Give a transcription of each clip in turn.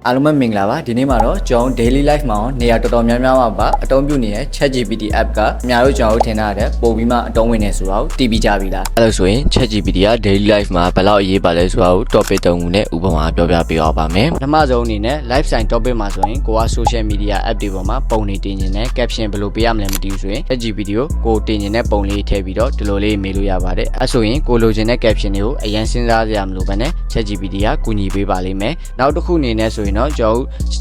အားလုံးပဲမင်္ဂလာပါဒီနေ့မှာတော့ကျွန်တော် daily life မှာနေရာတော်တော်များများမှာပါအသုံးပြုနေတဲ့ ChatGPT app ကအများတို့ကျွန်တော်တို့ထင်ထားတဲ့ပို့ပြီးမှအသုံးဝင်နေဆိုတာကိုသိပြီးကြပြီလားအဲ့လိုဆိုရင် ChatGPT က daily life မှာဘယ်လောက်အရေးပါလဲဆိုတာကို topic 3ခုနဲ့ဥပမာပြောပြပေးပါမယ်ပထမဆုံးအနေနဲ့ lifestyle topic မှာဆိုရင်ကိုက social media app တွေပေါ်မှာပုံနေတင်နေတဲ့ caption ဘယ်လိုပေးရမလဲမသိဘူးဆိုရင် ChatGPT ကိုတင်နေတဲ့ပုံလေးထည့်ပြီးတော့ဒီလိုလေးမေးလို့ရပါတယ်အဲ့ဆိုရင်ကိုလိုချင်တဲ့ caption တွေကိုအရင်စဉ်းစားကြရမလို့ပဲနဲ့ ChatGPT ကကူညီပေးပါလိမ့်မယ်နောက်တစ်ခုအနေနဲ့ဆိုရင်တော့ကျွန်တော်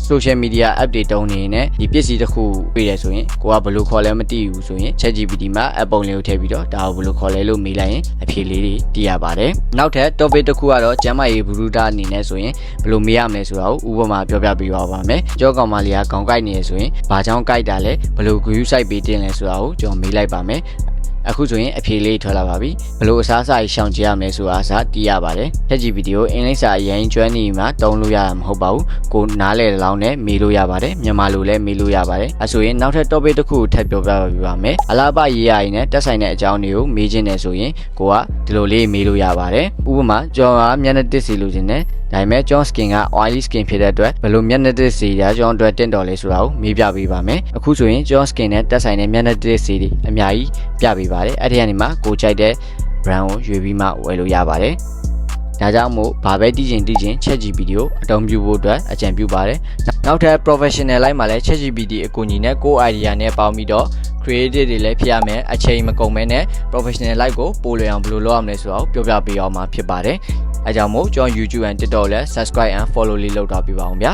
social media app တွေတုံးနေနဲ့ဒီပစ္စည်းတစ်ခုတွေ့တယ်ဆိုရင်ကိုကဘယ်လိုခေါ်လဲမသိဘူးဆိုရင် ChatGPT မှာ app ပုံလေးကိုထည့်ပြီးတော့ဒါကိုဘယ်လိုခေါ်လဲလို့မေးလိုက်ရင်အဖြေလေးတွေသိရပါတယ်နောက်ထပ် topic တစ်ခုကတော့ကျန်းမာရေးဘုရုဒအနေနဲ့ဆိုရင်ဘယ်လိုမေးရမလဲဆိုတာကိုဥပမာပြောပြပေးပါမယ်ကြောကောင်မလေးကခေါင်းကိုက်နေရဆိုရင်ဘာကြောင့်ကိုက်တာလဲဘယ်လို view site ပေးတင်လဲဆိုတာကိုကျွန်တော်မေးလိုက်ပါမယ်အခုဆိုရင်အဖြေလေးထွက်လာပါပြီဘလို့အစားအစာရှောင်ကြရမယ်ဆိုတာအစားသိရပါတယ် ChatGPT ကိုအင်္ဂလိပ်စာအရင်ကျွမ်းနေမှာတုံးလို့ရတာမဟုတ်ပါဘူးကိုနားလေလောင်းနဲ့မေးလို့ရပါတယ်မြန်မာလိုလည်းမေးလို့ရပါတယ်အဲဆိုရင်နောက်ထပ် topic တစ်ခုကိုထပ်ပြောပြပါမယ်အလားပါရေးရရင်နဲ့တက်ဆိုင်တဲ့အကြောင်းတွေကိုမေးခြင်းတယ်ဆိုရင်ကိုကဒီလိုလေးမေးလို့ရပါတယ်ဥပမာကျွန်တော်ကမျက်နှာတစ်စီလိုချင်တယ်ဒါပေမဲ့ကျွန်တော် skin က oily skin ဖြစ်တဲ့အတွက်ဘယ်လိုမျက်နှာတစ်စီဒါကျွန်တော်အတွက်တင့်တော်လဲဆိုတာကိုမေးပြပေးပါမယ်အခုဆိုရင်ကျွန်တော် skin နဲ့တက်ဆိုင်တဲ့မျက်နှာတစ်စီတွေအများကြီးပြပေးပါတယ်အဲ့ဒီကနေမှကိုကြိုက်တဲ့ brand ကိုရွေးပြီးမှဝယ်လို့ရပါတယ်ဒါကြောင့်မို့ဘာပဲတည်ခြင်း ChatGPT ကိုအသုံးပြုဖို့အတွက်အကြံပြုပါတယ်နောက်ထပ် professional life မှာလည်း ChatGPT အကူအညီနဲ့ကို idea နဲ့ပေါင်းပြီးတော့ creative တွေလည်းဖြစ်ရမယ်အချိန်မကုန်မဲနဲ့ professional life ကိုပိုလွယ်အောင်ဘယ်လိုလုပ်ရမလဲဆိုတာကိုပြောပြပေးအောင်မှာဖြစ်ပါတယ်အဲကြောင့်မို့ကျွန်တော် YouTube and TikTok လည်း subscribe and follow လေးလုပ်ထားပေးပါအောင်ဗျာ